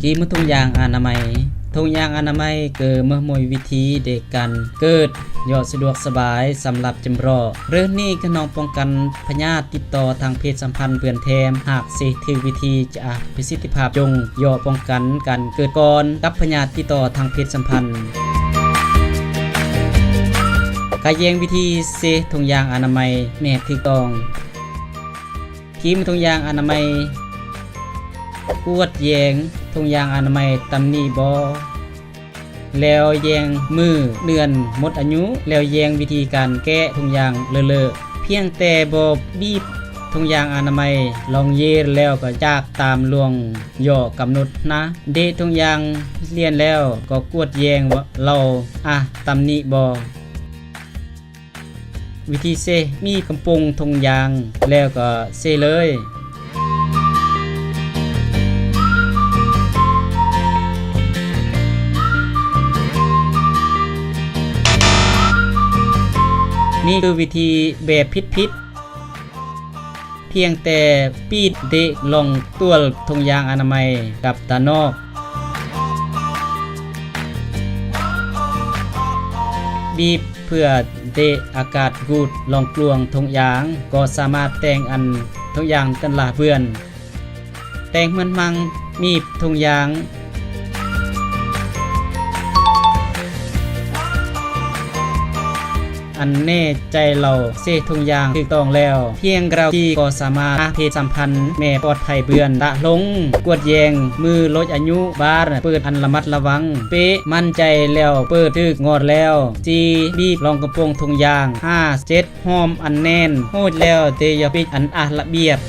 กีมือทุงยางอนามัยทุงยางอนามัยเกิดเมื่อมวยวิธีเด็กกันเกิดยอดสะดวกสบายสำหรับจำรอเรื่องนี้ก็น้องป้องกันพยาธิติดต่อทางเพศสัมพันธ์เปื่อนแทมหากสิถือวิธีจะประสิทธิภาพจงยอป้องกันการเกิดก่อนกับพยาธิติดต่อทางเพศสัมพันธ์กายแยงวิธีเซทุงยางอนามัยแม่ถูกต้องกีมทุงยางอนามัยกวดแยงทุงยางอนามัยตำหนิบ่แล้วแยงมือเดือนหมดอายุแล้วแยงวิธีการแก้ทุงยางเลอะเพียงแต่บ่บีบทุงยางอนามัยลองเยแล้วก็จากตามลวงย่อกำหนดนะเดทุงยางเลียนแล้วก็กวดแยงเราตำหนิบ่วิธีเซมีกำปงทุงยางแล้วก็เซเลยนี่คือวิธีแบบพิษเพียงแต่ปีดเดะลงตัวทุงยางอนามัยกับตานอกบีบเพื่อเดะอากาศกูดลองกลวงทุงยางก็สามารถแต่งอันทุงยางตันลาเพื่อนแต่งเหมือนมังมีบทุงยางอันแน่ใจเราเซทุงยางถูกต้องแล้วเพียงเราที่ก็สามารถเพศสัมพันธ์แม่ปลอดภัยเบือนตะลงกวดแยงมือลดอายุบาร์เปิดอันระมัดระวังเป๊ะมั่นใจแล้วเปิดถึกงอดแล้วจีบีบลองกระโปรงทุงยาง5 7หอมอันแน่นโหดแล้วเตยปิดอันระเบียบ